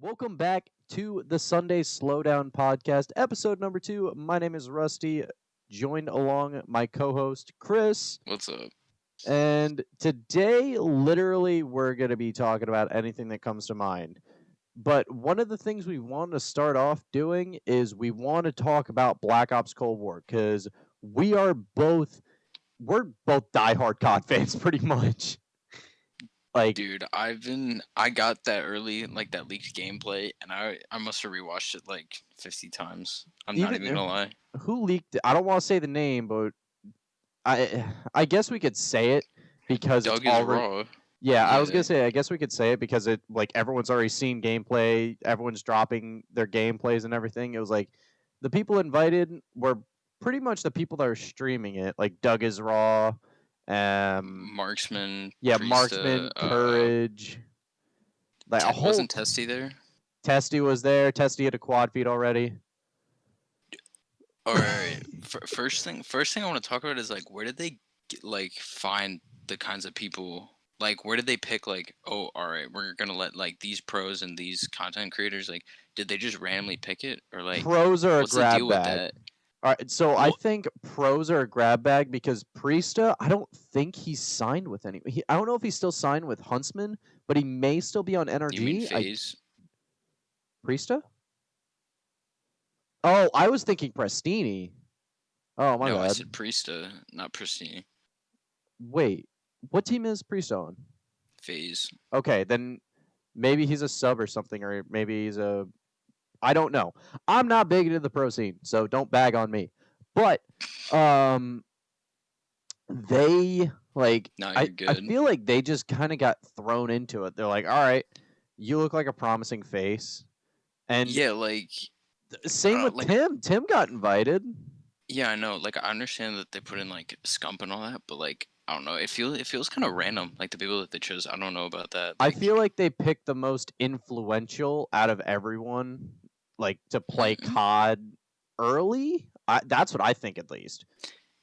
Welcome back to the Sunday Slowdown podcast, episode number 2. My name is Rusty, joined along my co-host Chris, What's up? and today literally we're going to be talking about anything that comes to mind. But one of the things we want to start off doing is we want to talk about Black Ops Cold War cuz we're both diehard COD fans pretty much. Like Dude, I got that early, like that leaked gameplay, and I must have rewatched it like 50 times. I'm not even even gonna lie. who leaked it? I don't want to say the name, but I guess we could say it because it's Doug is already. raw. Yeah, I was Yeah. gonna say I guess we could say it because it like everyone's already seen gameplay, everyone's dropping their gameplays and everything. It was like the people invited were pretty much the people that are streaming it, like Doug is raw, Marksman, yeah, Priesta, Marksman, Courage, like a whole. wasn't Testy there? Testy was there. Testy had a quad feed already. Alright. First thing I want to talk about is like where did they find the kinds of people, like where did they pick like, oh, alright, we're gonna let like these pros and these content creators, like did they just randomly pick it, or like Pros are a what's the grab deal with bag. that? All right, so I Well, think pros are a grab bag because Priesta, I don't think he's signed with any. I don't know if he's still signed with Huntsman, but he may still be on NRG. you mean Phase? Priesta? Oh, I was thinking Prestini. Oh, my No, I bad. said Priesta, not Pristine. Wait, what team is Priesta on? Phase. Okay, then maybe he's a sub or something, or maybe he's a. I don't know. I'm not big into the pro scene, so don't bag on me. But they like No, I, you're I good. feel like they just kind of got thrown into it. They're like, all right, you look like a promising face. And Yeah, like same with like Tim. Tim got invited. yeah, I know. Like I understand that they put in like Scump and all that, but like I don't know. It feels kind of random. Like the people that they chose. I don't know about that. I Like, feel like they picked the most influential out of everyone, like to play COD early. That's what I think, at least.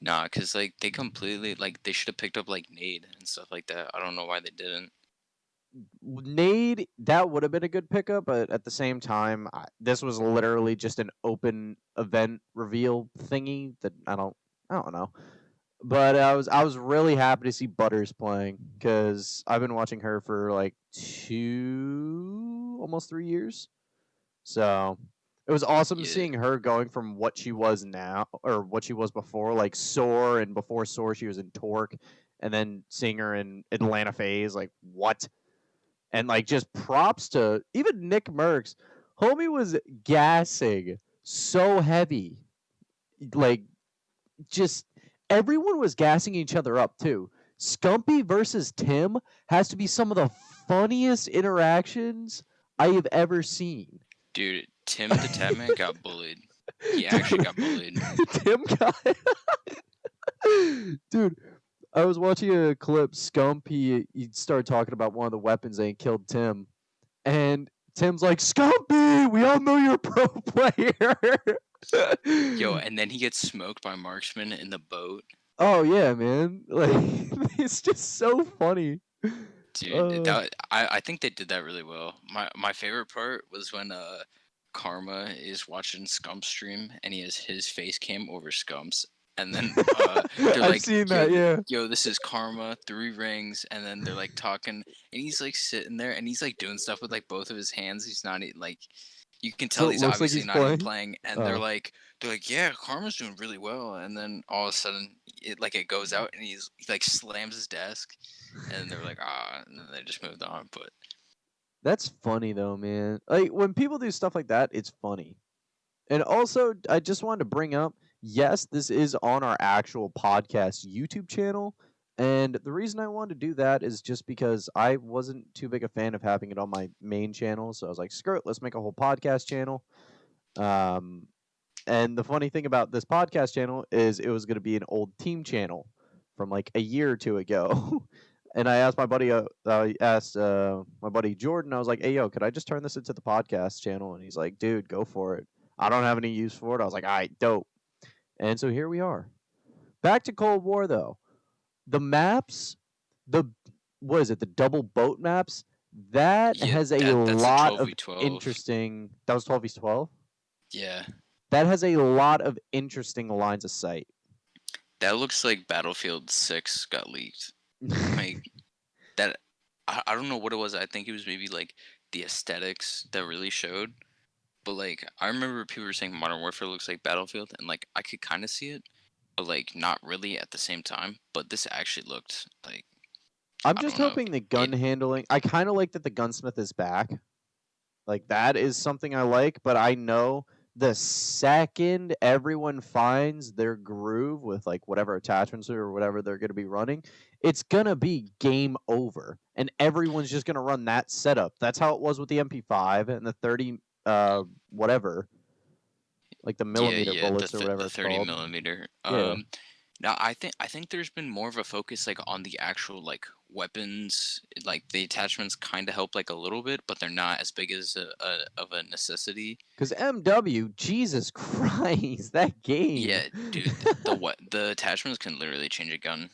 nah, cause like they completely like they should have picked up like Nade and stuff like that. I don't know why they didn't. Nade, that would have been a good pickup, but at the same time, this was literally just an open event reveal thingy that I don't know. But I was really happy to see Butters playing because I've been watching her for like almost 3 years. So it was awesome Yeah, seeing her going from what she was now or what she was before, like Soar, and before Soar she was in Torque, and then seeing her in Atlanta Phase, like what? And like just props to even Nick Merckx. Homie was gassing so heavy. Like just everyone was gassing each other up too. Scumpy versus Tim has to be some of the funniest interactions I have ever seen. dude, Tim the Tatman got bullied. He actually got bullied. Tim got dude. I was watching a clip. Scump he started talking about one of the weapons they killed Tim, and Tim's like, Scumpy, we all know you're a pro player. Yo, and then he gets smoked by Marksman in the boat. Oh yeah, man. Like it's just so funny. Dude, I think they did that really well. My favorite part was when Karma is watching Scump stream and he has his face cam over Scump's, and then they're I've like, seen that, yeah. yo, this is Karma, 3 rings, and then they're like talking, and he's like sitting there and he's like doing stuff with like both of his hands. He's not like, you can So tell it he's looks like obviously he's not even playing? playing, and Oh. they're like, yeah, Karma's doing really well, and then all of a sudden it goes out and he like slams his desk, and they're like, and then they just moved on. But That's funny though, man. Like when people do stuff like that, it's funny. And also, I just wanted to bring up, yes, this is on our actual podcast YouTube channel. And the reason I wanted to do that is just because I wasn't too big a fan of having it on my main channel. So I was like, screw it, let's make a whole podcast channel. And the funny thing about this podcast channel is it was going to be an old team channel from like a year or two ago. And I asked my buddy, my buddy Jordan, I was like, hey, yo, could I just turn this into the podcast channel? And he's like, dude, go for it. I don't have any use for it. I was like, all right, dope. And so here we are. Back to Cold War, though. The maps, what is it, the double boat maps, That Yeah, has a that's a lot of 12v12. interesting. That was 12v12. Yeah, That has a lot of interesting lines of sight. that looks like Battlefield 6 got leaked. Like that, I don't know what it was. I think it was maybe like the aesthetics that really showed. But like I remember people were saying Modern Warfare looks like Battlefield, and like I could kind of see it, but like not really at the same time. But this actually looked like, I'm I just don't know. hoping the gun handling. I kind of like that the gunsmith is back. Like that is something I like, but I know the second everyone finds their groove with like whatever attachments or whatever they're going to be running, it's going to be game over and everyone's just going to run that setup. That's how it was with the MP5 and the 30 whatever, like the Yeah, millimeter yeah, bullets or whatever the it's 30 called. millimeter. Yeah. Now I think there's been more of a focus like on the actual like weapons. Like the attachments kind of help like a little bit, but they're not as big as of a necessity. Cuz MW, Jesus Christ, that game. Yeah, dude, the attachments can literally change a gun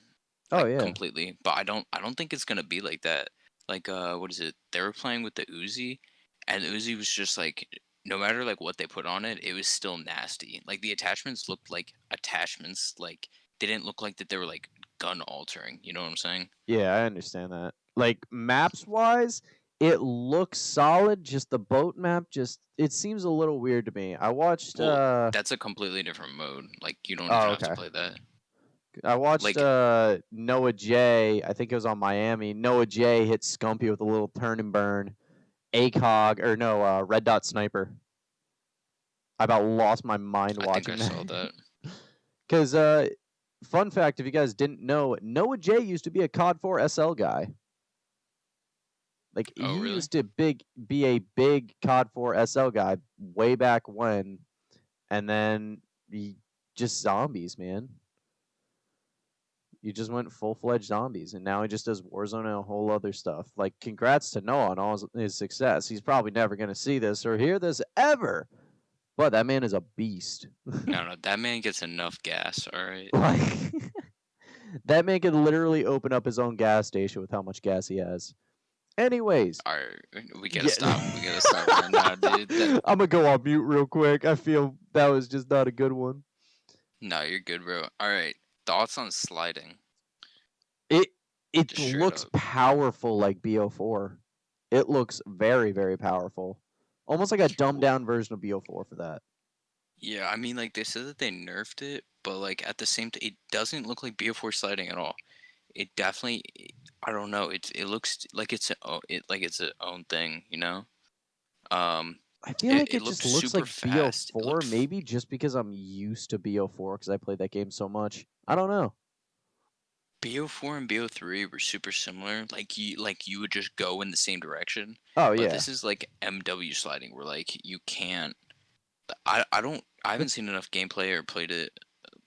Oh like yeah. completely. But I don't think it's gonna be like that. Like what is it? They were playing with the Uzi, and the Uzi was just like no matter like what they put on it, it was still nasty. Like the attachments looked like attachments. Like they didn't look like that they were like gun altering. You know what I'm saying? Yeah, I understand that. Like maps wise, it looks solid. Just the boat map, just it seems a little weird to me. I watched. Well, that's a completely different mode. Like you don't Oh, even have to okay. play that. I watched Like Noah J. I think it was on Miami. Noah J. hit Scumpy with a little turn and burn. ACOG or no, Red Dot Sniper. I about lost my mind I think I watching saw that. that. Because fun fact, if you guys didn't know, Noah J. used to be a COD 4 SL guy. Like Oh he really? used to be a big COD 4 SL guy way back when, and then he just zombies, man. You just went full fledged zombies, and now he just does Warzone and a whole other stuff. Like, congrats to Noah on all his success. He's probably never gonna see this or hear this ever, but that man is a beast. No, that man gets enough gas. All right. Like that man could literally open up his own gas station with how much gas he has. Anyways, All right, we gotta yeah. stop. We gotta stop right now, dude. I'm gonna go on mute real quick. I feel that was just not a good one. No, you're good, bro. All right, thoughts on sliding? It it Just straight looks up. powerful like BO4. It looks very very powerful. Almost like a dumbed Well, down version of BO4 for that. yeah, I mean, like they said that they nerfed it, but like at the same time, it doesn't look like BO4 sliding at all. It definitely, I don't know. It looks like it's a own thing, you know. Um, I feel it, like it it just looked looks super like fast. It BO4, looked maybe just because I'm used to BO4 because I played that game so much. I don't know. BO4 and BO3 were super similar. Like you would just go in the same direction, Oh but yeah, this is like MW sliding, where like you can't. I but haven't seen enough gameplay or played it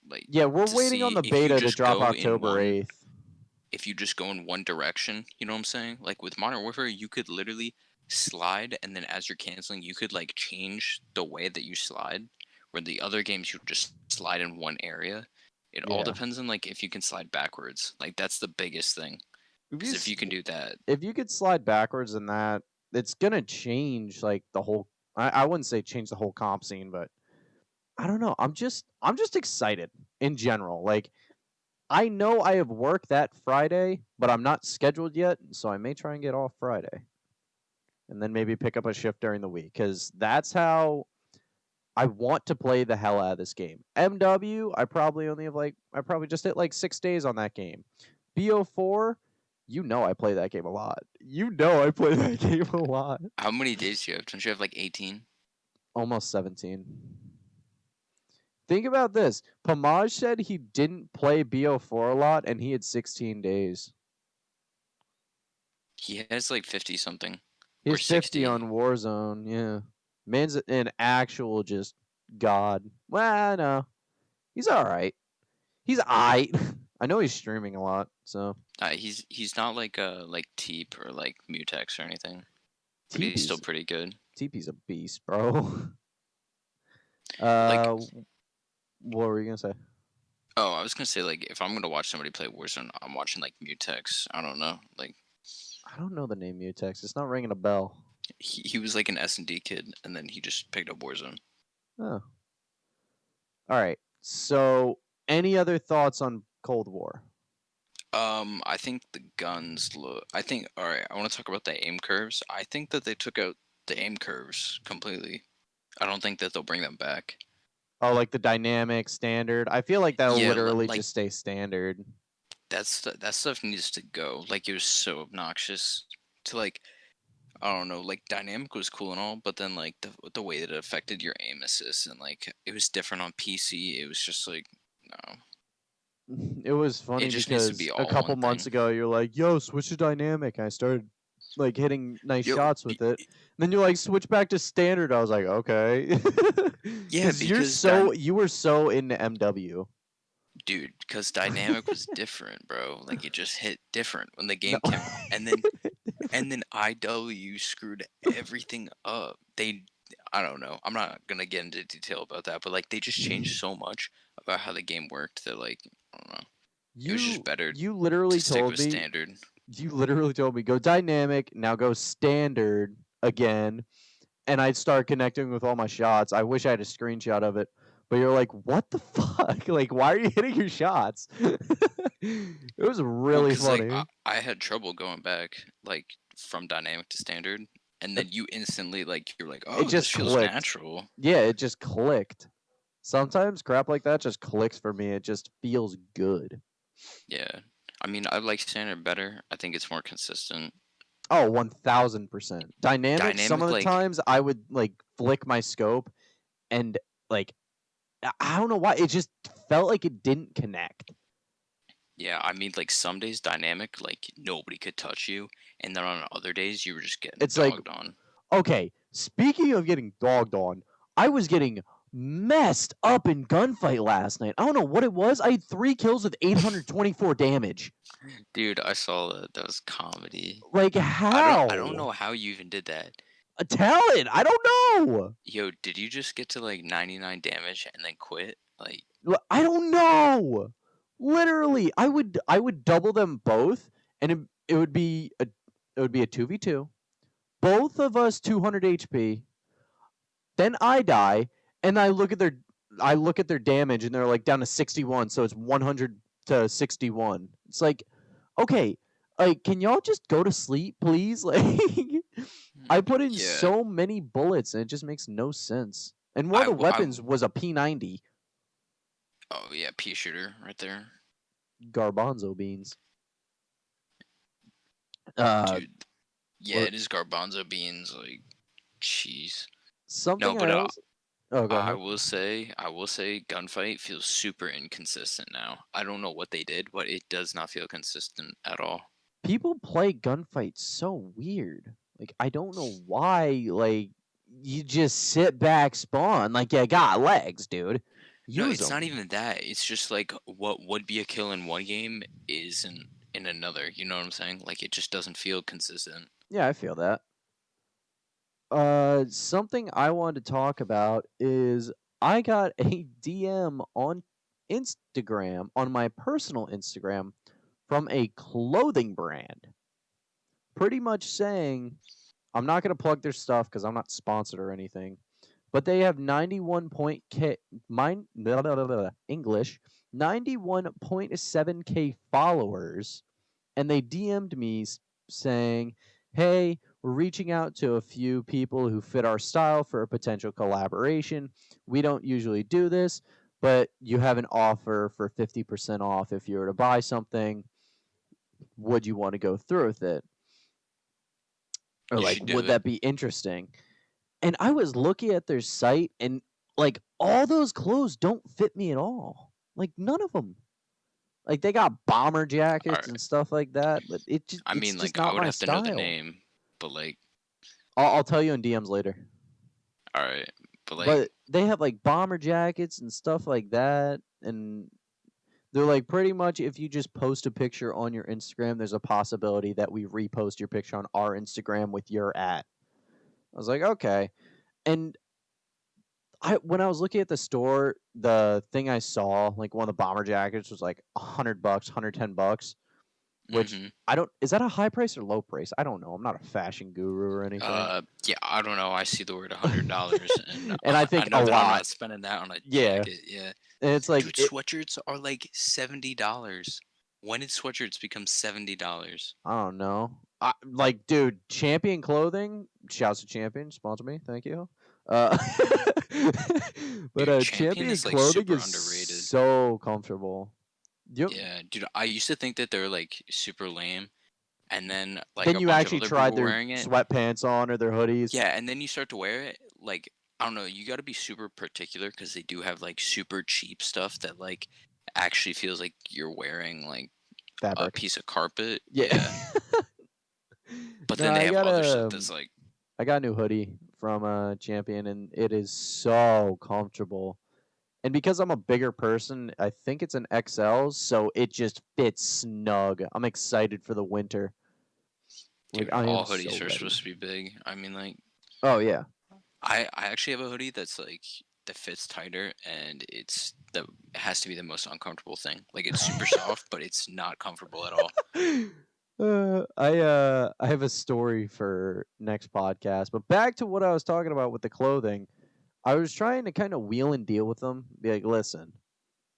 like yeah, we're to waiting on see the if you beta to just drop go in October one 8th. if you just go in one direction. You know what I'm saying? Like with Modern Warfare, you could literally slide, and then as you're canceling, you could like change the way that you slide. Where the other games you just slide in one area. It all Yeah, depends on like if you can slide backwards. Like that's the biggest thing. if you Because if you can do that, if you could slide backwards in that, it's gonna change like the whole. I wouldn't say change the whole comp scene, but I don't know. I'm just excited in general. Like I know I have work that Friday, but I'm not scheduled yet, so I may try and get off Friday, and then maybe pick up a shift during the week because that's how I want to play the hell out of this game. MW, I probably only have I probably just hit like 6 days on that game. BO4, you know I play that game a lot. You know I play that game a lot. how many days do you have? Don't you have like 18? Almost 17. Think about this. Pamaj said he didn't play BO4 a lot and he had 16 days. He has like 50 something He or has 50 60. on Warzone, yeah. Man's an actual just god. Well, no. He's alright. He's aight. I know he's streaming a lot, so He's not like Teep or like Mutex or anything, but he's still TP's pretty good. TP's a beast, bro. Like, uh, what were you gonna say? oh, I was gonna say like if I'm gonna watch somebody play Warzone, I'm watching like Mutex. I don't know, like I don't know the name Mutex. It's not ringing a bell. He was like an S&D kid, and then he just picked up Warzone. Oh. All right. So, any other thoughts on Cold War? I think the guns look. I think. All right. I want to talk about the aim curves. I think that they took out the aim curves completely. I don't think that they'll bring them back. Oh, like the dynamic standard. I feel like that'll Yeah, literally like just stay standard. that stuff needs to go. Like it was so obnoxious to like. I don't know. Like dynamic was cool and all, but then like the way that it affected your aim assist and like it was different on PC. It was just like no. It was It funny just needs to because be a all couple one months thing. ago you're like, "Yo, switch to dynamic." And I started like hitting nice Yo, shots with it. And then you're like, "Switch back to standard." I was like, "Okay." yeah, Cuz because you were so into MW. dude, because dynamic was different, bro. Like it just hit different when the No. game came out, and then IW screwed everything up. I don't know. I'm not gonna get into detail about that, but like they just changed so much about how the game worked that like I don't know. It was just You better you to literally stick told with me standard. you literally told me go dynamic, now go standard again, and I'd start connecting with all my shots. I wish I had a screenshot of it, but you're like, what the fuck? Like, why are you hitting your shots? It was Well, really cause like funny. I had trouble going back like from dynamic to standard, and Uh, then you instantly like you're like, It oh, this just feels clicked. natural. Yeah, it just clicked. Sometimes crap like that just clicks for me. It just feels good. Yeah. I mean, I like standard better. I think it's more consistent. Oh, 1000%. Dynamic, some of Dynamic, the like, times I would like flick my scope and like I don't know why. It just felt like it didn't connect. yeah, I mean, like some days dynamic, like nobody could touch you, and then on other days you were just getting It's like, dogged on. okay, speaking of getting dogged on, I was getting messed up in gunfight last night. I don't know what it was. I had 3 kills with 824 damage. Dude, I saw that. That was comedy. Like, I don't how? know how you even did that. A talent? I don't know. Yo, did you just get to like 99 damage and then quit? Like, I don't know. Literally, I would double them both, and it would be a 2v2. Both of us 200 HP. Then I die, and I look at their damage, and they're like down to 61, so it's 100 to 61. It's like, okay, like can y'all just go to sleep, please? Like, I put in yeah. so many bullets, and it just makes no sense. And one I, of the w- I, weapons was a P90 oh yeah, pea shooter right there. garbanzo beans. Uh, Dude, yeah, what it is garbanzo beans, like, cheese. No, something but I also. Oh, go ahead. I will say, gunfight feels super inconsistent now. I don't know what they did, but it does not feel consistent at all. People play gunfights so weird. Like I don't know why. Like you just sit back, spawn. Like you got legs, dude. No, Use it's not them. even that. It's just like what would be a kill in one game is in another. You know what I'm saying? Like it just doesn't feel consistent. Yeah, I feel that. Something I wanted to talk about is I got a DM on Instagram on my personal Instagram from a clothing brand, pretty much saying I'm not gonna plug their stuff because I'm not sponsored or anything. But they have 91 91.7k followers, and they DM'd me saying, "Hey, we're reaching out to a few people who fit our style for a potential collaboration. We don't usually do this, but you have an offer for 50% off if you were to buy something. Would you want to go through with it? Or You like, should do would it. that be interesting?" And I was looking at their site, and like all those clothes don't fit me at all. Like none of them. Like they got bomber All jackets and right. stuff like that, but I it's mean, just like I not would my have to know the style. name, but like, I'll tell you in DMs later. all right, but like, But they have like bomber jackets and stuff like that, and they're like pretty much if you just post a picture on your Instagram, there's a possibility that we repost your picture on our Instagram with your at. I was like, okay. And I when I was looking at the store, the thing I saw, like one of the bomber jackets was like $100, $110. which Mhm. I don't. Is that a high price or low price? I don't know. I'm not a fashion guru or anything. Yeah, I don't know. I see the word $100, and And I I think a know that I'm lot. not spending that on a Yeah, jacket. Yeah, and it's like dude, sweatshirts are like $70. When did sweatshirts become $70? I don't know. Like, dude, Champion Clothing. Shouts to Champion, sponsor me, thank you. Uh, but Dude, Champion Champion is like Clothing super is underrated. so comfortable. You Yeah, dude, I used to think that they're like super lame, and then like then a you bunch of actually other people tried were their wearing it. sweatpants on or their hoodies. Yeah, and then you start to wear it, like I don't know, you got to be super particular because they do have like super cheap stuff that like actually feels like you're wearing like a Fabric. piece of carpet. Yeah. Yeah, but No, then they I have got other stuff a that's like, I got a new hoodie from Champion, and it is so comfortable. And because I'm a bigger person, I think it's an XL, so it just fits snug. I'm excited for the winter. Like dude, I am all so hoodies are ready. supposed to be big. I mean, like Oh yeah. I actually have a hoodie that's like that fits tighter, and it has to be the most uncomfortable thing. Like it's super soft, but it's not comfortable at all. I have a story for next podcast, but back to what I was talking about with the clothing. I was trying to kind of wheel and deal with them. Be like, listen,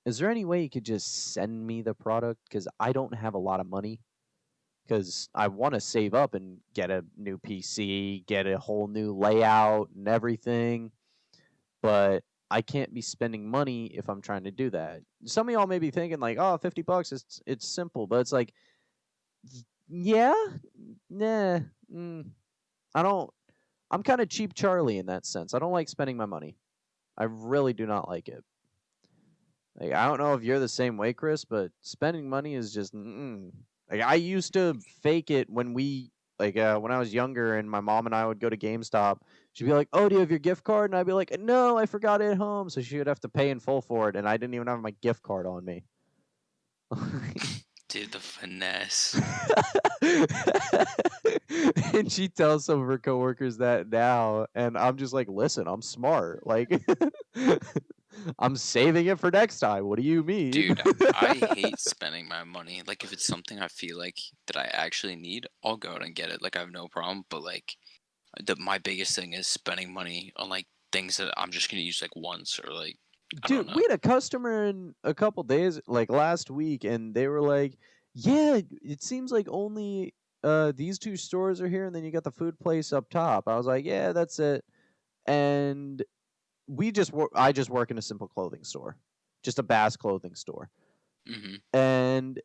is there any way you could just send me the product? Because I don't have a lot of money. Because I want to save up and get a new PC, get a whole new layout and everything. But I can't be spending money if I'm trying to do that. Some of y'all may be thinking like, oh, $50, it's simple, but it's like, yeah, nah, mm, I don't. I'm kind of cheap Charlie in that sense. I don't like spending my money. I really do not like it. Like, I don't know if you're the same way, Chris, but spending money is just like I used to fake it when when I was younger and my mom and I would go to GameStop. She'd be like, "Oh, do you have your gift card?" And I'd be like, "No, I forgot it at home." So she would have to pay in full for it, and I didn't even have my gift card on me. Dude, the finesse. And she tells some of her coworkers that now, and I'm just like, listen, I'm smart. Like, I'm saving it for next time. What do you mean? Dude, I hate spending my money. Like if it's something I feel like that I actually need, I'll go out and get it. Like I have no problem. But like my biggest thing is spending money on like things that I'm just gonna use like once or like I don't Dude, know. we had a customer in a couple days, like last week, and they were like, "Yeah, it seems like only these two stores are here, and then you got the food place up top." I was like, "Yeah, that's it." And I just work in a simple clothing store, just a Bass clothing store. Hmm. And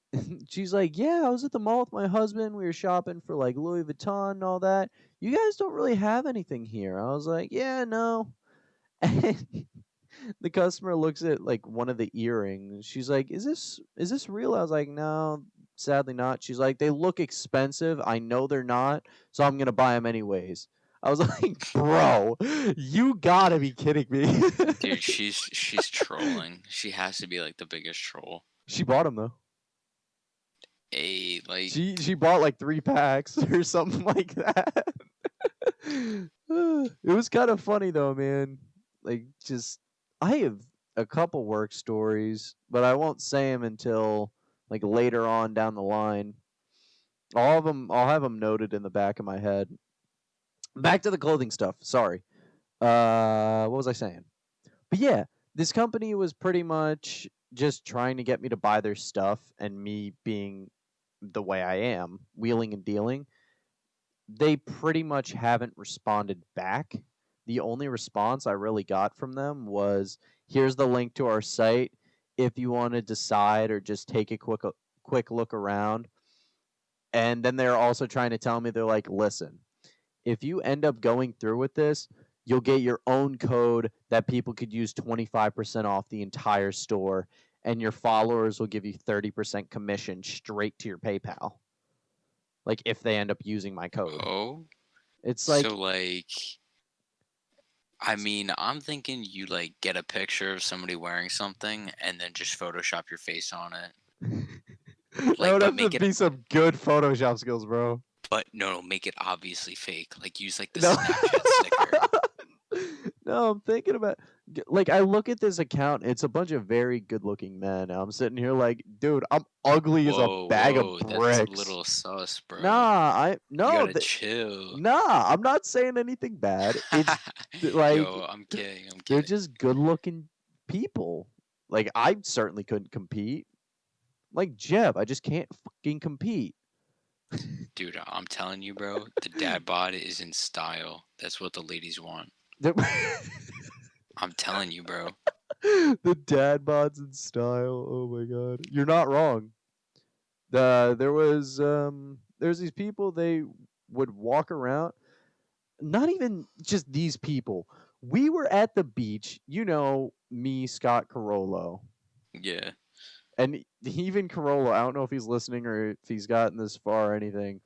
she's like, "Yeah, I was at the mall with my husband. We were shopping for like Louis Vuitton and all that. You guys don't really have anything here." I was like, "Yeah, no." And the customer looks at like one of the earrings. She's like, "Is this real?" I was like, "No, sadly not." She's like, "They look expensive. I know they're not, so I'm gonna buy them anyways." I was like, "Bro, you gotta be kidding me." Dude, she's trolling. She has to be like the biggest troll. She bought them though. A like She bought like 3 packs or something like that. It was kind of funny though, man. Like, just I have a couple work stories, but I won't say them until like later on down the line. All of them, I'll have them noted in the back of my head. Back to the clothing stuff. Sorry. What was I saying? But yeah, this company was pretty much just trying to get me to buy their stuff, and me being the way I am, wheeling and dealing, they pretty much haven't responded back. The only response I really got from them was, "Here's the link to our site if you want to decide or just take a quick look around." And then they're also trying to tell me, they're like, "Listen, if you end up going through with this, you'll get your own code that people could use 25% off the entire store, and your followers will give you 30% commission straight to your PayPal. Like, if they end up using my code." oh, It's like, so like I mean, I'm thinking you like get a picture of somebody wearing something and then just Photoshop your face on it. that Like, would but have to make it, be some good Photoshop skills, bro. but no, make it obviously fake. Like, use like the No. Snapchat sticker. No, I'm thinking about. Like I look at this account, it's a bunch of very good-looking men. I'm sitting here like, dude, I'm ugly as a Whoa, bag of whoa, that's a bricks. little sus, bro. Nah, I You no, gotta chill. nah. I'm not saying anything bad. It's like Yo, I'm kidding. I'm they're kidding. just good-looking people. Like I certainly couldn't compete. Like Jeb, I just can't fucking compete. Dude, I'm telling you, bro, the dad bod is in style. That's what the ladies want. I'm telling you, bro. The dad bods in style. Oh my god, you're not wrong. There's these people, they would walk around. Not even just these people. We were at the beach. You know me, Scott Carollo, Yeah. and even Carollo. I don't know if he's listening or if he's gotten this far or anything.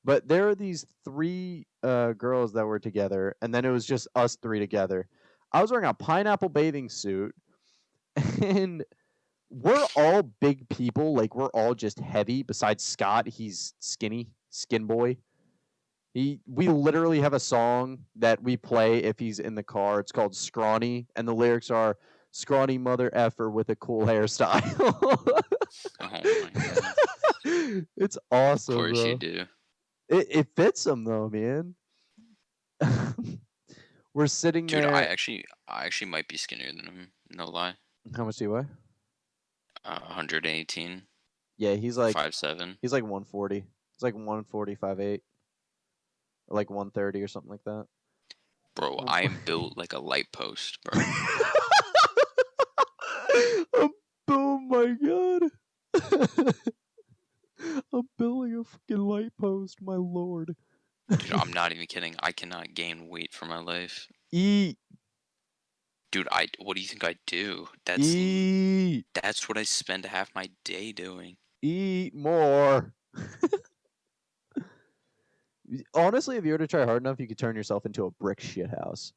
But there are these three girls that were together, and then it was just us three together. I was wearing a pineapple bathing suit, and we're all big people. Like we're all just heavy. Besides Scott, he's skinny, skin boy. We literally have a song that we play if he's in the car. It's called Scrawny, and the lyrics are "Scrawny mother effer with a cool hairstyle." Oh my god. It's Of awesome, course you bro. do. It fits him though, man. We're sitting Dude, there. I actually might be skinnier than him. No lie. How much do you weigh? 118, Yeah, he's like 5'7". 140. He's like 145.8, or like 130 or something like that. Bro, I am built like a light post, bro. Oh my god. I'm building a fucking light post, my lord. Dude, I'm not even kidding. I cannot gain weight for my life. Eat, Dude, what do you think I do? eat, That's what I spend half my day doing. eat more. Honestly, if you were to try hard enough, you could turn yourself into a brick shit house.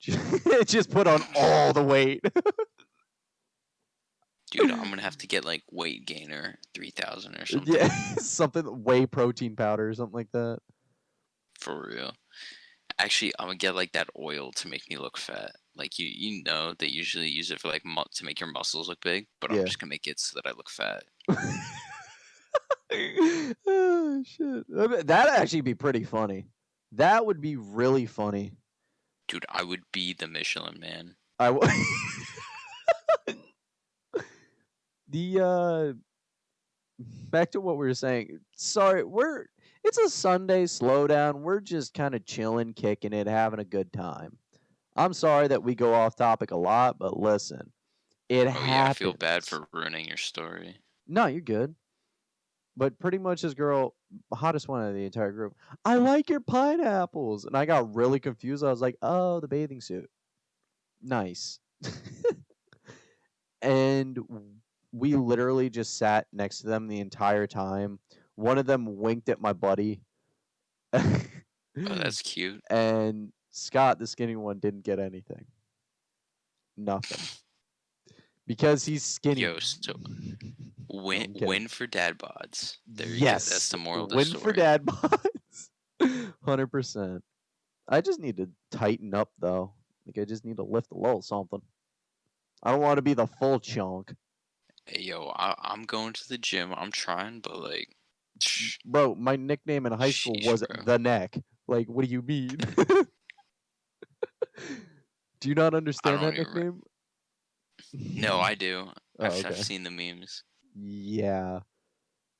Just put on all the weight. Dude, I'm gonna have to get like weight gainer 3000 or something. Yeah, something whey protein powder or something like that. For real. Actually, I'm gonna get like that oil to make me look fat. Like you know, they usually use it for like to make your muscles look big, but I'm Yeah. just gonna make it so that I look fat. Oh shit! That'd actually be pretty funny. That would be really funny. Dude, I would be the Michelin Man. I w- the back to what we were saying. Sorry, it's a Sunday slowdown. We're just kind of chilling, kicking it, having a good time. I'm sorry that we go off topic a lot, but listen, it Oh yeah, I feel happens. bad for ruining your story. No, you're good. But pretty much this girl, hottest one of the entire group. I like your pineapples, and I got really confused. I was like, "Oh, the bathing suit, nice." And we literally just sat next to them the entire time. One of them winked at my buddy, Oh, that's cute. and Scott, the skinny one, didn't get anything. Nothing. Because he's skinny. Yo, so I'm kidding. win for dad bods. There you go. Yes. That's the moral of the Win story. for dad bods. 100%. I just need to tighten up though. Like I just need to lift a little something. I don't want to be the full chunk. Hey, yo, I'm going to the gym. I'm trying, but like, Bro, my nickname in high school sheesh, was bro. the neck. Like, what do you mean? Do you not I understand don't that even. nickname? No, I do. Oh, I've okay. seen the memes. Yeah.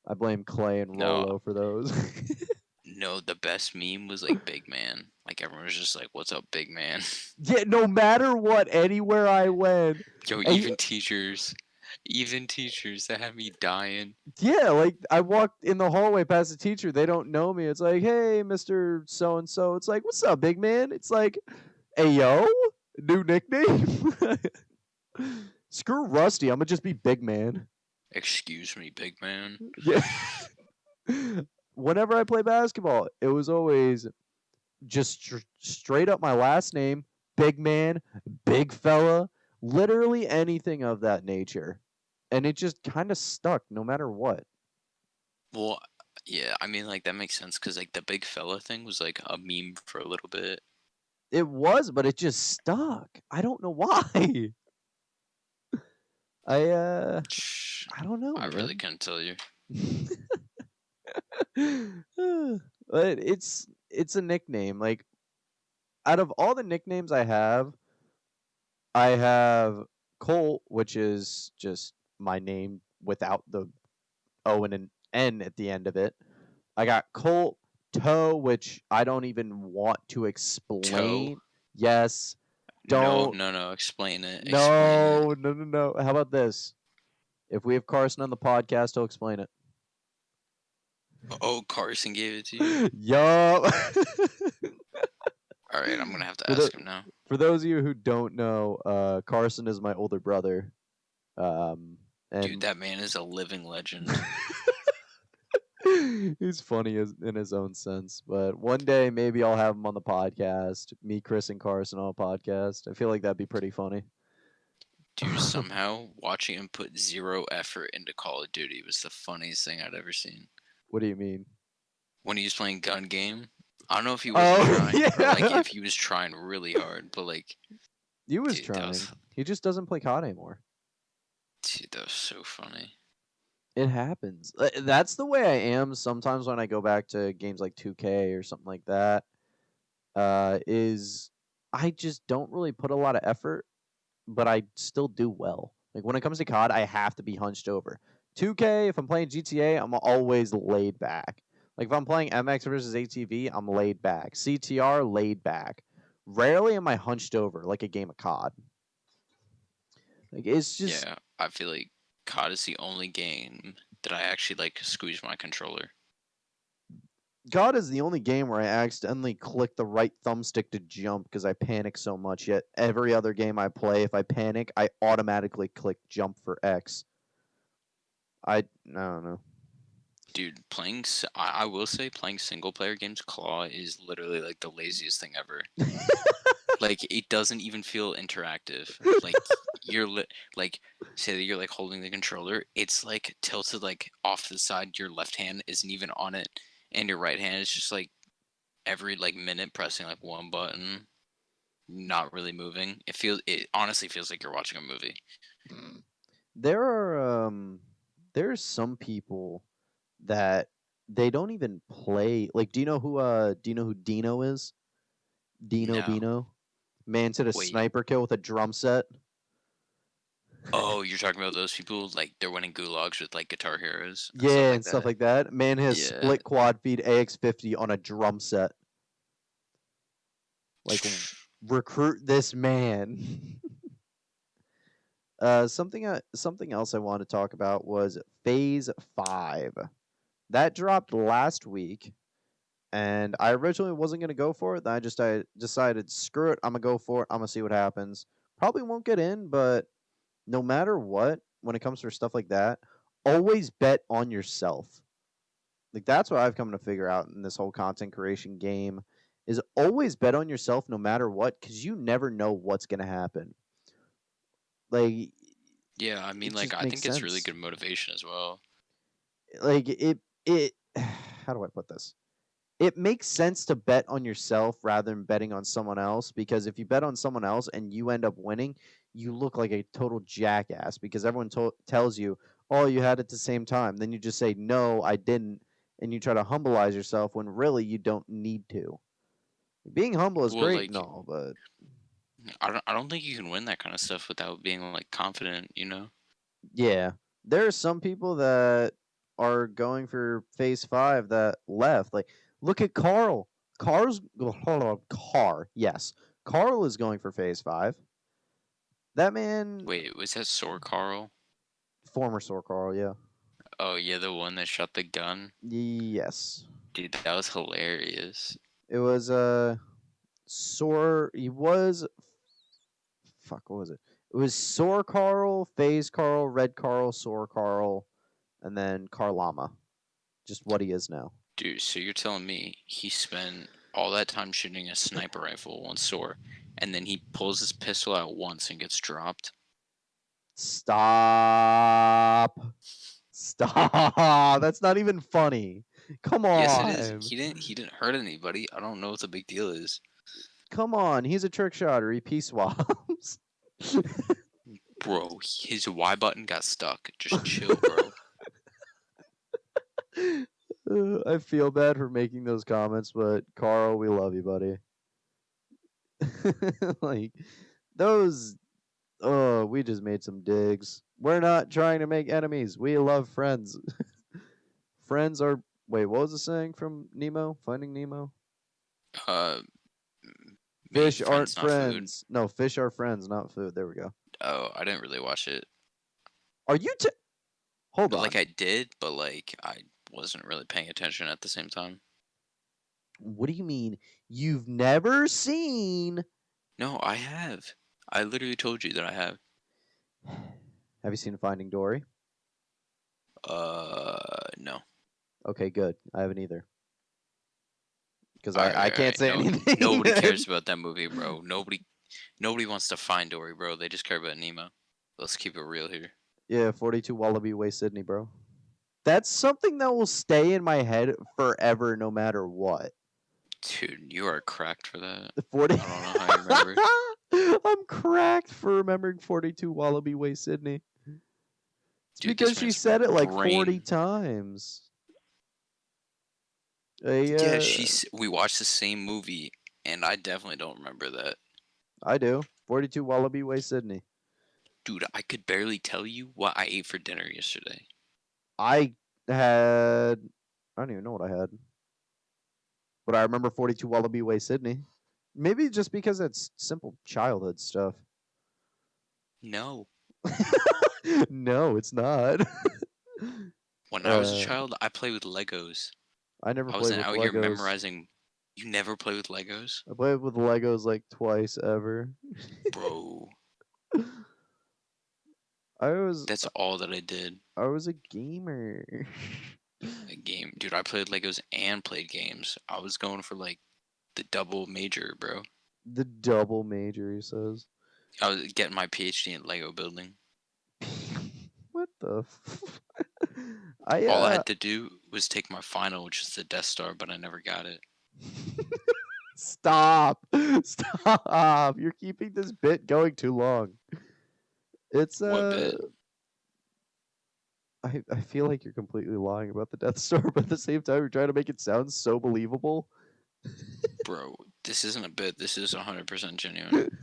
I blame Clay and No. Rolo for those. No, the best meme was like Big Man. Like everyone was just like, "What's up, Big Man?" Yeah, no matter what, anywhere I went. Yo, And even teachers that had me dying. yeah, like I walked in the hallway past the teacher, they don't know me. It's like, hey, Mr. So and so. It's like, what's up, big man? It's like, hey yo, new nickname. Screw Rusty, I'm gonna just be big man. Excuse me, Big Man. Yeah. Whenever I play basketball, it was always just straight up my last name, big man, big fella, literally anything of that nature. And it just kind of stuck no matter what. Well, yeah, I mean, like that makes sense because like the big fella thing was like a meme for a little bit. It was, but it just stuck. I don't know why. I I don't know, I really man. couldn't tell you. But it's a nickname. Like out of all the nicknames I have Colt, which is just my name without the O and an N at the end of it. I got Colt Toe, which I don't even want to Toe? explain. Yes. No, Don't. no, no. Explain it. Explain it. No. How about this? If we have Carson on the podcast, he'll explain it. Oh, Carson gave it to you. Yup. All right, I'm gonna have to for the ask him now. for those of you who don't know, Carson is my older brother. Dude, And that man is a living legend. he's funny in his own sense. But one day maybe I'll have him on the podcast. Me, Chris, and Carson on a podcast. I feel like that'd be pretty funny. Dude, somehow watching him put zero effort into Call of Duty was the funniest thing I'd ever seen. What do you mean? When he was playing gun game, I don't know if he wasn't trying yeah. or like if he was trying really hard, but like, He was dude, trying. He just doesn't play COD anymore. Dude, that was so funny. It happens. That's the way I am sometimes when I go back to games like 2K or something like that. Is I just don't really put a lot of effort, but I still do well. Like when it comes to COD, I have to be hunched over. 2K, if I'm playing GTA, I'm always laid back. Like if I'm playing MX versus ATV, I'm laid back. CTR, laid back. Rarely am I hunched over like a game of COD. Like it's just Yeah, I feel like COD is the only game that I actually like squeeze my controller. God is the only game where I accidentally click the right thumbstick to jump because I panic so much. Yet every other game I play, if I panic, I automatically click jump for X. I don't know. Dude, I will say playing single player games Claw is literally like the laziest thing ever. Like it doesn't even feel interactive. Like like say that you're like holding the controller, it's like tilted like off to the side. Your left hand isn't even on it, and your right hand is just like every like minute pressing like one button, not really moving. It honestly feels like you're watching a movie. There are there's some people that they don't even play. Like, do you know who Dino is? Dino No, Bino, man to the wait. sniper kill with a drum set. Oh, you're talking about those people like they're winning gulags with like Guitar Heroes and stuff Yeah, like and stuff that. like that. Man has Yeah. split quad feed AX50 on a drum set. Like, recruit this man. Something else I wanted to talk about was Phase 5. That dropped last week, and I originally wasn't going to go for it. Then I decided, screw it, I'm going to go for it. I'm going to see what happens. Probably won't get in, but no matter what, when it comes for stuff like that, always bet on yourself. Like that's what I've come to figure out in this whole content creation game is always bet on yourself no matter what cuz you never know what's going to happen. Like Yeah, I mean, it like just I makes think it's really sense. good motivation as well. Like it how do I put this? It makes sense to bet on yourself rather than betting on someone else because if you bet on someone else and you end up winning, you look like a total jackass because everyone tells you, "Oh, you had it at the same time." Then you just say, "No, I didn't." And you try to humbleize yourself when really you don't need to. Being humble is Well, great and like all, but I don't think you can win that kind of stuff without being like confident, you know? yeah, there are some people that are going for phase 5 that left. Like, look at Carl. Hold on, Yes, Carl is going for phase 5. That man, Wait, was that Sore Carl? former Sore Carl, yeah. Oh yeah, the one that shot the gun. Yes, Dude, that was hilarious. it was Sore. He was fuck. What was it? It was Sore Carl, Phase Carl, Red Carl, Sore Carl, and then Carlama. Just what he is now. Dude, so you're telling me he spent all that time shooting a sniper rifle on Sore, and then he pulls his pistol out once and gets dropped? Stop. Stop. That's not even funny. Come on. Yes, it is. He didn't hurt anybody. I don't know what the big deal is. Come on, he's a trick shotter. He P-swaps. Bro, his Y button got stuck. Just chill, bro. I feel bad for making those comments, but Carl, we love you, buddy. Like those. Oh, we just made some digs. We're not trying to make enemies. We love friends. Friends are. Wait, what was the saying from Nemo? Finding Nemo? Uh, Fish make aren't friends, not food. friends. No, fish are friends, not food. There we go. Oh, I didn't really watch it. Are you? Hold on. Like I did, but like I wasn't really paying attention at the same time. What do you mean? You've never seen? No, I have. I literally told you that I have. Have you seen Finding Dory? No. Okay, good. I haven't either. Because All right, I can't say no, anything. Nobody cares about that movie, bro. Nobody wants to find Dory, bro. They just care about Nemo. Let's keep it real here. Yeah, 42 Wallaby Way, Sydney, bro. That's something that will stay in my head forever, no matter what. Dude, you are cracked for that. The 40. I don't know how you remember it. I'm cracked for remembering 42 Wallaby Way, Sydney. It's Dude, because this she man's said it like 40 brain. times. Yeah, we watched the same movie, and I definitely don't remember that. I do. 42 Wallaby Way, Sydney. Dude, I could barely tell you what I ate for dinner yesterday. I had. I don't even know what I had. But I remember 42 Wallaby Way, Sydney. Maybe just because it's simple childhood stuff. No. No, it's not. When I was a child, I played with Legos. I never I played wasn't with out Legos. here memorizing. You never play with Legos? I played with Legos like twice ever. Bro. That's all that I did. I was a gamer. A game. Dude, I played Legos and played games. I was going for like the double major, bro. The double major, he says. I was getting my PhD in Lego building. What the? All I had to do was take my final, which is the Death Star, but I never got it. Stop! Stop! You're keeping this bit going too long. It's What bit? I feel like you're completely lying about the Death Star, but at the same time, you're trying to make it sound so believable. Bro, this isn't a bit. This is 100% genuine.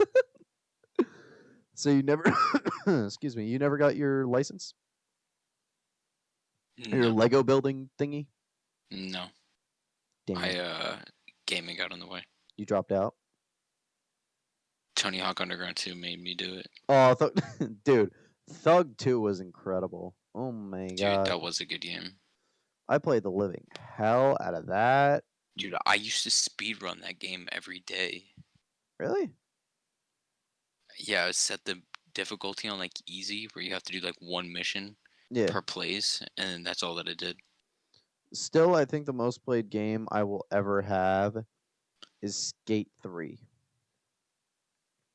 So you never, excuse me, you never got your license? No. Your Lego building thingy? No. Damn. Gaming got in the way. You dropped out? Tony Hawk Underground 2 made me do it. Oh, dude, Thug 2 was incredible. Oh my god. Dude, that was a good game. I played the living hell out of that. Dude, I used to speedrun that game every day. Really? Yeah, I set the difficulty on like easy, where you have to do like one mission per place, and that's all that it did. Still, I think the most played game I will ever have is Skate 3.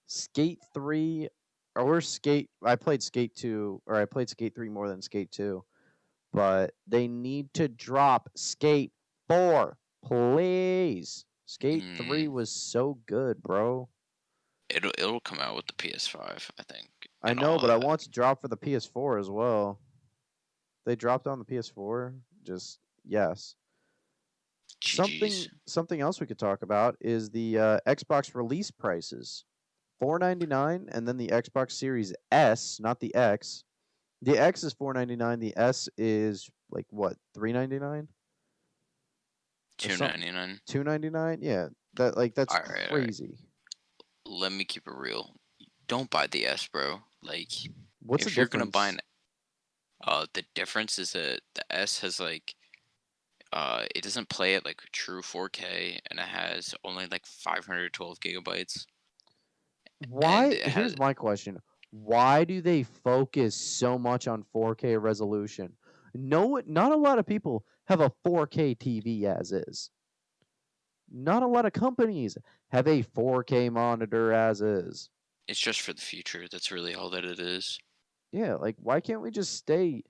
Skate 3 or Skate. I played Skate 2, or I played Skate 3 more than Skate 2. But they need to drop Skate 4, please. Skate 3 was so good, bro. It'll come out with the PS5, I think. I know, but I want to drop for the PS4 as well. They dropped on the PS4. Just yes. Something else we could talk about is the Xbox release prices. $4.99, and then the Xbox Series S, not the X. The X is $4.99. The S is like what, $3.99? $2.99. $2.99? Yeah, that's crazy. Let me keep it real. Don't buy the S, bro. Like, what's if you're gonna buy an, the difference is that the S has like, it doesn't play at like true 4K, and it has only like 512 gigabytes. Why? Here's my question. Why do they focus so much on 4K resolution? No, not a lot of people have a 4K TV as is. Not a lot of companies have a 4K monitor as is. It's just for the future. That's really all that it is. Yeah, like why can't we just stay?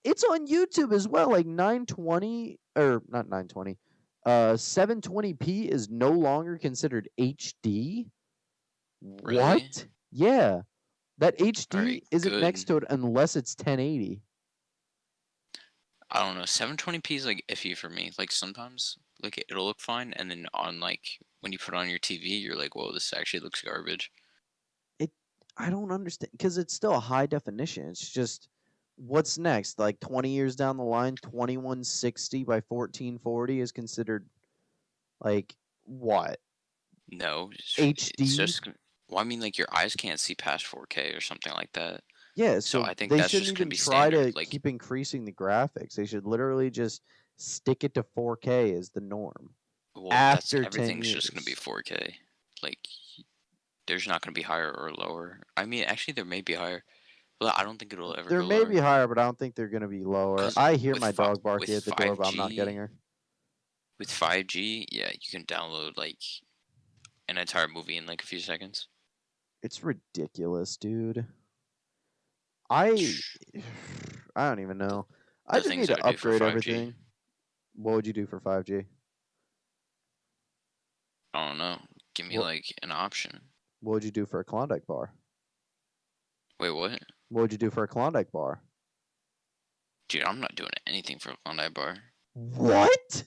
It's on YouTube as well, like 920 or not 920. 720p is no longer considered HD. Really? What? Yeah, that All HD right, isn't good. next to it unless it's 1080. I don't know. 720p is like iffy for me. Like sometimes, like it'll look fine, and then on like when you put it on your TV, you're like, "Whoa, this actually looks garbage." It I don't understand because it's still a high definition. It's just what's next? Like 20 years down the line, 2160 by 1440 is considered like what? No, it's HD? just. Well, I mean, like your eyes can't see past 4K or something like that. Yeah, So so I think they that's shouldn't just gonna even be try standard. to Like, keep increasing the graphics. They should literally just stick it to 4K as the norm well, that's after 10 everything's just gonna be years. 4K. Like, there's not gonna be higher or lower. I mean, actually, there may be higher, but I don't think it'll ever There go may lower. be higher, but I don't think they're going to be lower. Cause I hear with my dog with barking at the door, but I'm not getting 5G, her. with 5G, yeah, you can download like an entire movie in like a few seconds. It's ridiculous, dude. I I don't even know. I The just things need I to would do for upgrade 5G, everything. What would you do for 5G? I don't know. Give me What like an option. what would you do for a Klondike bar? Wait, what? What would you do for a Klondike bar? Dude, I'm not doing anything for a Klondike bar. What?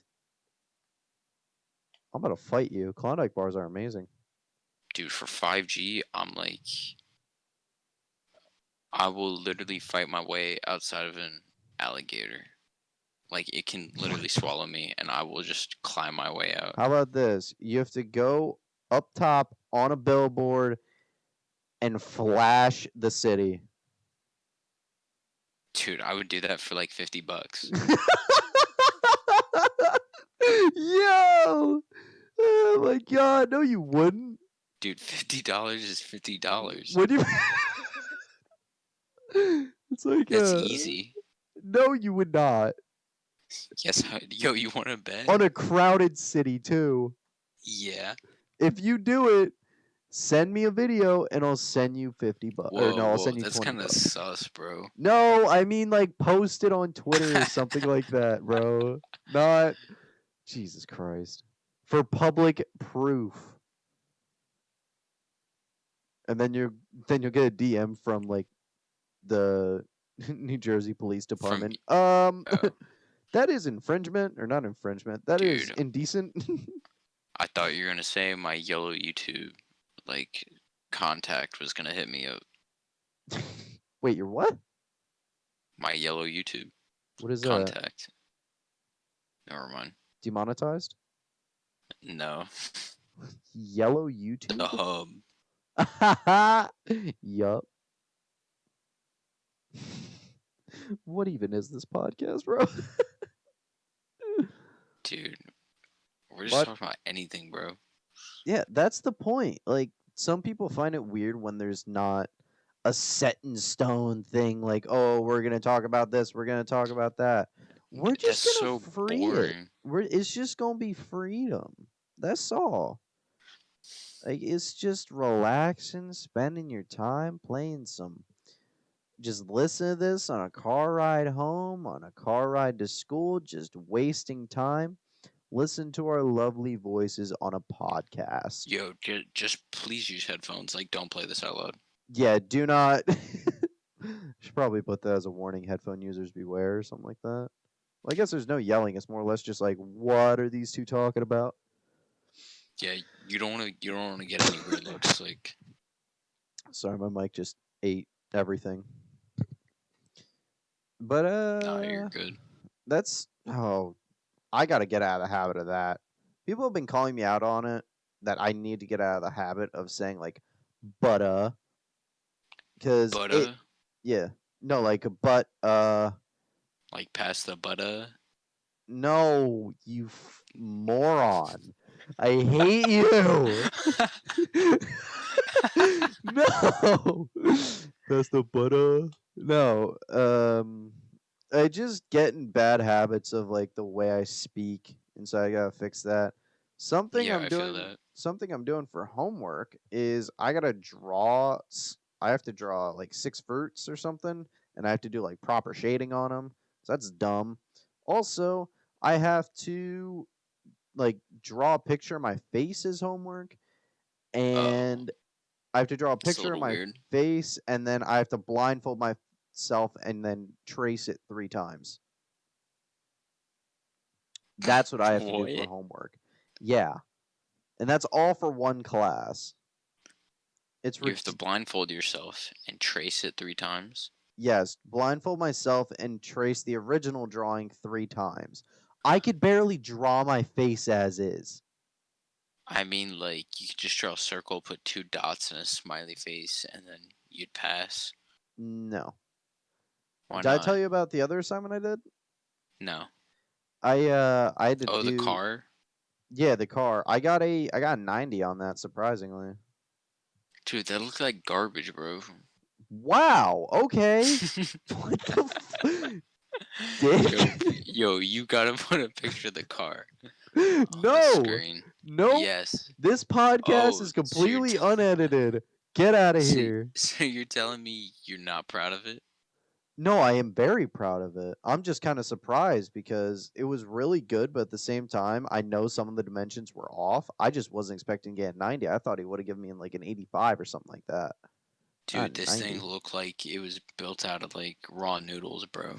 I'm gonna fight you. Klondike bars are amazing. Dude, for 5G, I'm like, I will literally fight my way outside of an alligator. Like, it can literally swallow me, and I will just climb my way out. How about this? You have to go up top on a billboard and flash the city. Dude, I would do that for like $50. Yo! Oh my god, no you wouldn't. Dude, $50 is $50. Would you It's like That's easy. no you would not. Yes, yo, you want to bet? On a crowded city too. Yeah. If you do it, send me a video and I'll send you 50 bucks. Or no, I'll Whoa, send you that's 20 kind of bucks. sus, bro. No, I mean like post it on Twitter or something like that, bro. Not Jesus Christ. For public proof. And then you'll get a DM from like the New Jersey Police From Department. oh, That is infringement or not infringement. That is dude, indecent. I thought you were gonna say my yellow YouTube like contact was gonna hit me up. Wait, you're what? My yellow YouTube What is that? contact. Never mind. Demonetized? No, Yellow the YouTube? hub. Yup. What even is this podcast, bro? Dude, we're just What? talking about anything, bro. Yeah, that's the point. Like, some people find it weird when there's not a set in stone thing like, oh, we're going to talk about this, we're going to talk about that. We're That's just going so to free it. boring. It's just going to be freedom. That's all. Like, it's just relaxing, spending your time playing some. Just listen to this on a car ride home, on a car ride to school, just wasting time. Listen to our lovely voices on a podcast. Yo, just please use headphones. Like, don't play this out loud. Yeah, do not. Should probably put that as a warning. Headphone users beware, or something like that. Well, I guess there's no yelling. It's more or less just like, what are these two talking about? Yeah, you don't want to get any weird looks. Like, Sorry, my mic just ate everything. But nah, you're good. that's I gotta get out of the habit of that. People have been calling me out on it that I need to get out of the habit of saying like but because Butter, yeah, no, like but like past the butter. no, you moron. I hate you. No. That's the butter. No. I just get in bad habits of like the way I speak, and so I gotta fix that. Yeah, I feel that. Something I'm doing for homework is I gotta draw. I have to draw like 6 fruits or something, and I have to do like proper shading on them. So that's dumb. Also, I have to like draw a picture of my face as homework, Oh, and I have to draw a it's a picture of little my weird. face, and then I have to blindfold myself and then trace it 3 times. That's what I have to do for What? homework. Yeah, and that's all for one class. It's You have to ridiculous. blindfold yourself and trace it 3 times. Yes, blindfold myself and trace the original drawing 3 times. I could barely draw my face as is. I mean, like, you could just draw a circle, put 2 dots and a smiley face, and then you'd pass. No. Why Did I not? tell you about the other assignment I did? No. I had to Oh, the do, car? yeah, the car. I got a 90 on that, surprisingly. Dude, that looked like garbage, bro. Wow. Okay. What the Yo, dick? yo, you gotta put a picture of the car on the No. screen. Nope. Yes. This podcast Oh, is so you're completely unedited. Get out of so, here. so you're telling me you're not proud of it? No, I am very proud of it. I'm just kind of surprised because it was really good, but at the same time, I know some of the dimensions were off. I just wasn't expecting to get 90. I thought he would have given me like an 85 or something like that. Not Dude, this thing 90. looked like it was built out of like raw noodles, bro.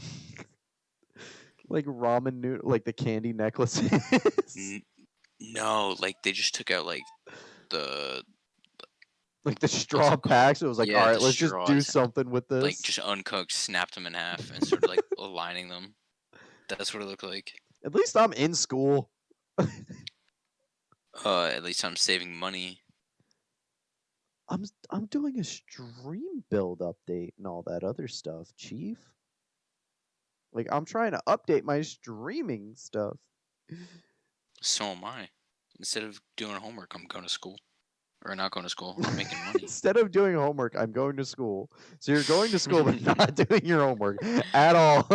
Like ramen noodle, like the candy necklaces. N- no, like they just took out like the Like the what's straw it called? packs. It was like, all Yeah, right, the let's just do straws. something with Like this. just uncooked, snapped them in half, and started like aligning them. That's what it looked like. At least I'm in school. At least I'm saving money. I'm doing a stream build update and all that other stuff, Chief. Like I'm trying to update my streaming stuff. So am I. Instead of doing homework, I'm going to school. Or not going to school. I'm making money. Instead of doing homework, I'm going to school. So you're going to school but not doing your homework at all.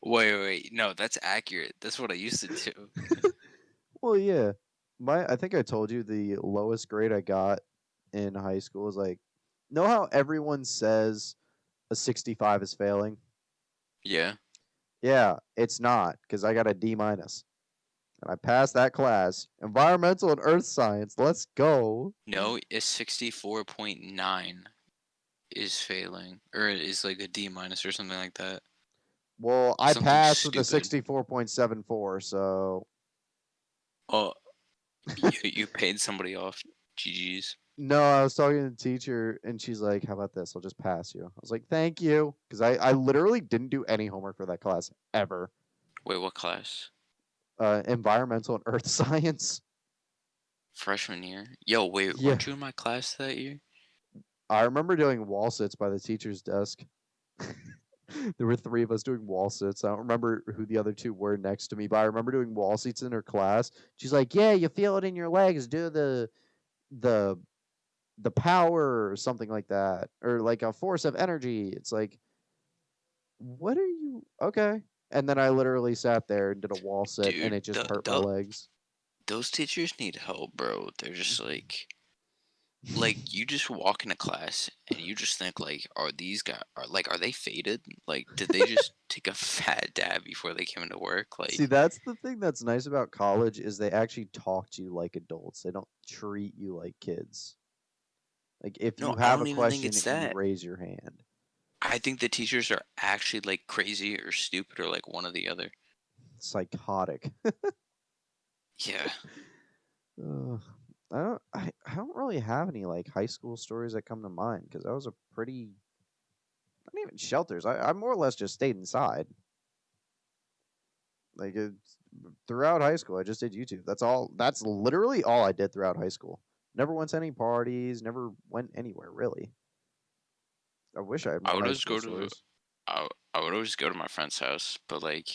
Wait. No, that's accurate. That's what I used to do. Well, yeah. I think I told you the lowest grade I got in high school was like, know how everyone says a 65 is failing? Yeah. Yeah, it's not because I got a D minus. And I passed that class. Environmental and earth science. Let's go. No, a 64.9 is failing. Or is like a D minus or something like that. Well, I Something passed with a stupid. 64.74, so Oh, you paid somebody off. GG's. no, I was talking to the teacher and she's like, "How about this? I'll just pass you." I was like, "Thank you," because I literally didn't do any homework for that class ever. Wait, what class? Environmental and earth science. Freshman year? Yo, wait, Yeah, weren't you in my class that year? I remember doing wall sits by the teacher's desk. There were 3 of us doing wall sits. I don't remember who the other 2 were next to me, but I remember doing wall seats in her class. She's like, "Yeah, you feel it in your legs. Do the the power or something like that, or like a force of energy." It's like, what are you? Okay. And then I literally sat there and did a wall sit, and Dude, it just hurt my legs. those teachers need help, bro. They're just like you just walk into class and you just think like, are these guys are they faded? Like, did they just take a fat dab before they came into work? See, Like, that's the thing that's nice about college is they actually talk to you like adults. They don't treat you like kids. Like if no, you I have don't a even think question, it's you that. raise your hand. I think the teachers are actually like crazy or stupid or like one or the other. Psychotic. Yeah. Ugh. I don't really have any like high school stories that come to mind because I was a pretty not even shelters. I more or less just stayed inside. Like throughout high school, I just did YouTube. That's all. That's literally all I did throughout high school. Never went to any parties. Never went anywhere really. I wish I had I more would high always school go to stories. I would always go to my friend's house, but like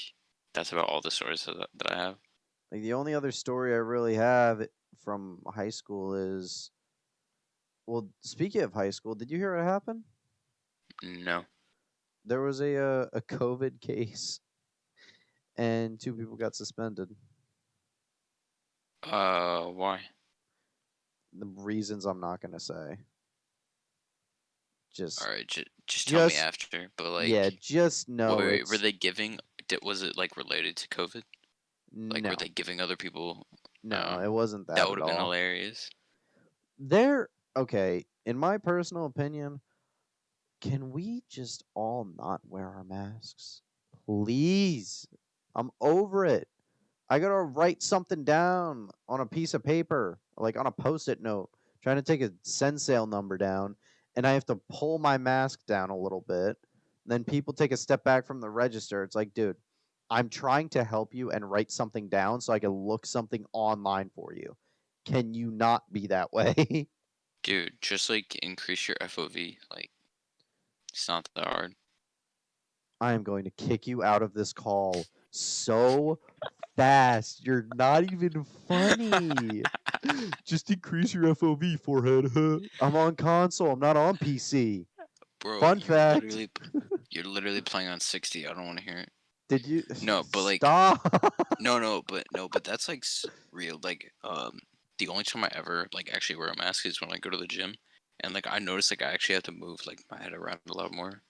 that's about all the stories that I have. Like the only other story I really have from high school is well. Speaking of high school, did you hear what happened? No. There was a COVID case and 2 people got suspended. Why? The reasons I'm not gonna say. Just, All right, just tell me just after. But yeah, like, just know were it's they giving? Was it like related to COVID? Like, were no. they giving other people? No, it wasn't That that would at have been all. hilarious. Okay, in my personal opinion, can we just all not wear our masks? Please. I'm over it. I gotta write something down on a piece of paper, like on a post-it note, trying to take a send sale number down, and I have to pull my mask down a little bit. Then people take a step back from the register. It's like, dude, I'm trying to help you and write something down so I can look something online for you. Can you not be that way? Dude, just like increase your FOV. Like, it's not that hard. I am going to kick you out of this call so fast. You're not even funny. Just increase your FOV, forehead. I'm on console. I'm not on PC. Bro, Fun fact. you're literally playing on 60. I don't want to hear it. Did you No, but like stop? no, but that's like real. Like the only time I ever like actually wear a mask is when I go to the gym, and like I notice like I actually have to move like my head around a lot more.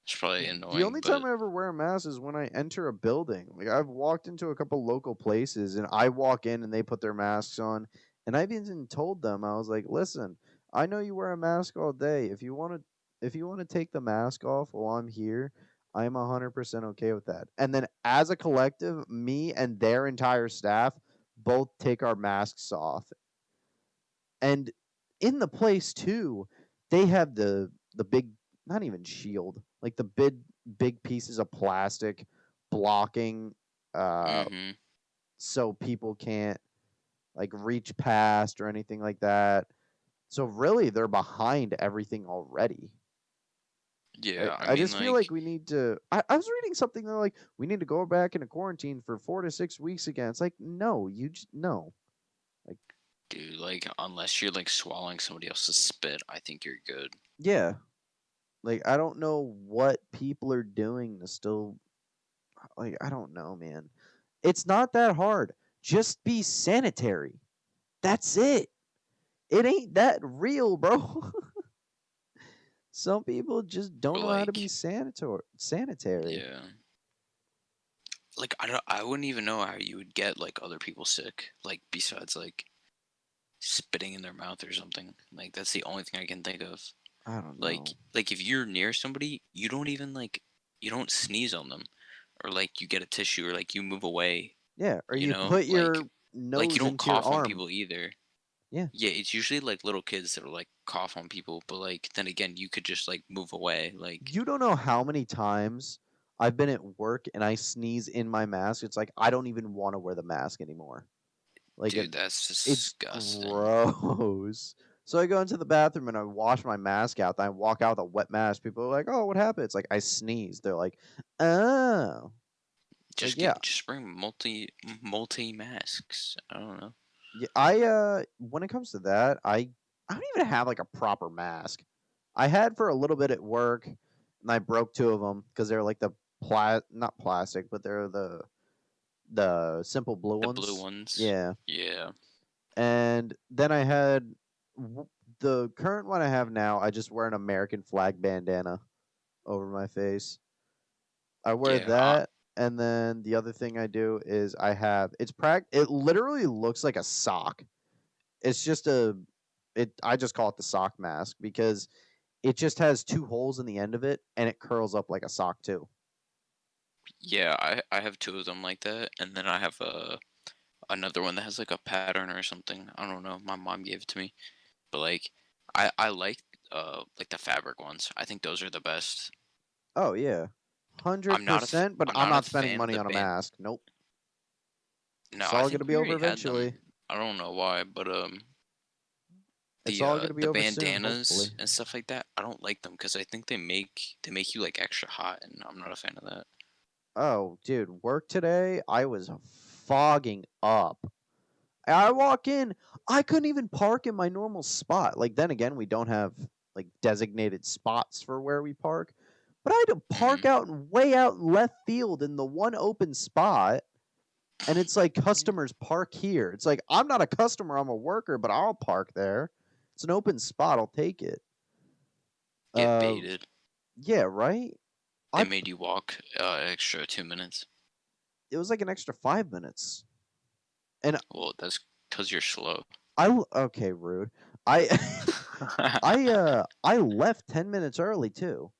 It's probably The annoying, only but time I ever wear a mask is when I enter a building. Like I've walked into a couple local places and I walk in and they put their masks on and I've even told them I was like, "Listen, I know you wear a mask all day. If you want to take the mask off while I'm here, I'm 100% okay with that." And then as a collective, me and their entire staff both take our masks off. And in the place too, they have the big, not even shield, like the big pieces of plastic blocking uh mm-hmm. so people can't like reach past or anything like that. So really they're behind everything already. I, Yeah, I I mean just feel like like we need to I was reading something that like we need to go back into quarantine for 4 to 6 weeks again. It's like no, you just no. Like dude, like unless you're like swallowing somebody else's spit, I think you're good. yeah. Like I don't know what people are doing to still like I don't know, man. It's not that hard. Just be sanitary. That's it. It ain't that real, bro. Some people just don't But know how to be like sanitary. yeah. Like I wouldn't even know how you would get like other people sick. Like besides like spitting in their mouth or something. Like that's the only thing I can think of. I don't Like know. like if you're near somebody, you don't even like you don't sneeze on them or like you get a tissue or like you move away, Yeah, or you you know? put your Like you nose don't into your cough on arm. people either. Yeah. Yeah, it's usually like little kids that are like cough on people, but like then again, you could just like move away. Like, You don't know how many times I've been at work and I sneeze in my mask. It's like I don't even want to wear the mask anymore. Like dude, that's it's disgusting. gross. So I go into the bathroom and I wash my mask out. Then I walk out with a wet mask. People are like, "Oh, what happened?" It's like I sneezed. They're like, "Oh." It's like, yeah, Just bring multi masks. I don't know. yeah. I when it comes to that, I don't even have like a proper mask. I had for a little bit at work, and I broke two of them because they're like the not plastic, but they're the simple blue The blue ones. ones. Yeah. Yeah. And then I had the current one I have now. I just wear an American flag bandana over my face. I wear Yeah. that, and then the other thing I do is I have it literally looks like a sock. It's just I just call it the sock mask because it just has two holes in the end of it and it curls up like a sock too. Yeah, I have two of them like that, and then I have another one that has like a pattern or something. I don't know. My mom gave it to me, but like I like the fabric ones. I think those are the best. Oh yeah. I'm not 100%, but I'm I'm not a not spending fan of money the on a band. mask. Nope. No, It's I all going to think be we over already had them. eventually. I don't know why, but It's all going to be the over soon, bandanas hopefully. and stuff like that. I don't like them because I think they make you like extra hot, and I'm not a fan of that. Oh, dude, work today, I was fogging up. I walk in, I couldn't even park in my normal spot. Like then again, we don't have like designated spots for where we park. But I had to park Hmm. out and way out in left field in the one open spot. And it's like customers park here. It's like I'm not a customer, I'm a worker, but I'll park there. It's an open spot, I'll take it. Get Uh baited. yeah, right? They I made you walk extra 2 minutes. It was like an extra 5 minutes. And Well, that's because you're slow. okay, rude. I I left 10 minutes early too.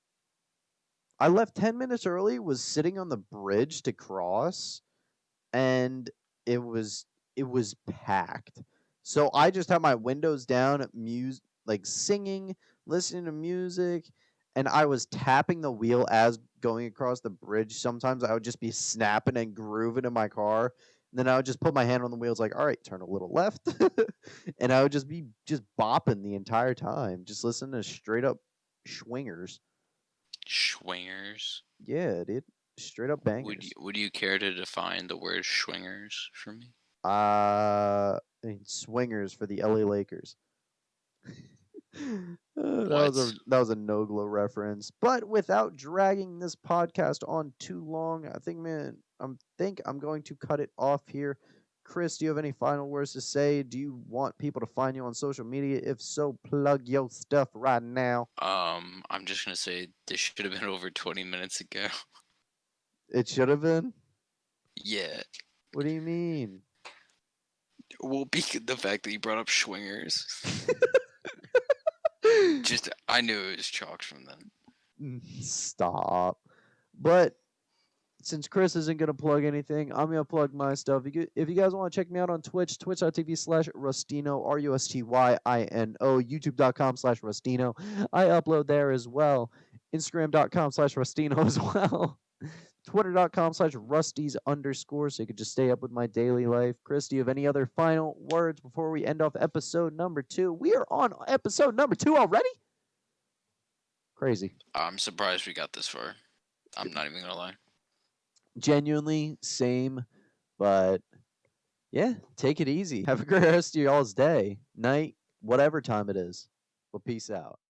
I left 10 minutes early, was sitting on the bridge to cross, and it was it was packed. So I just had my windows down, like singing, listening to music, and I was tapping the wheel as going across the bridge. Sometimes I would just be snapping and grooving in my car. And then I would just put my hand on the wheels like, all right, turn a little left. And I would just be just bopping the entire time, just listening to straight up swingers. Swingers. Yeah, dude. Straight up bangers. Would you care to define the word swingers for me? I mean, swingers for the LA Lakers. What? That was a no glow reference. But without dragging this podcast on too long, I think, man, I'm going to cut it off here. Chris, do you have any final words to say? Do you want people to find you on social media? If so, plug your stuff right now. I'm just gonna say this should have been over 20 minutes ago. It should have been. Yeah. What do you mean? Well, the fact that you brought up swingers. Just I knew it was chalked from then. Stop. But since Chris isn't going to plug anything, I'm going to plug my stuff. If you guys want to check me out on Twitch, twitch.tv/Rustino, RUSTYINO, youtube.com/Rustino. I upload there as well. Instagram.com/Rustino as well. Twitter.com/Rusties_, so you can just stay up with my daily life. Chris, do you have any other final words before we end off episode number 2? We are on episode number 2 already? Crazy. I'm surprised we got this far. I'm not even gonna lie. Genuinely, same, but yeah, take it easy. Have a great rest of y'all's day, night, whatever time it is. Well, peace out.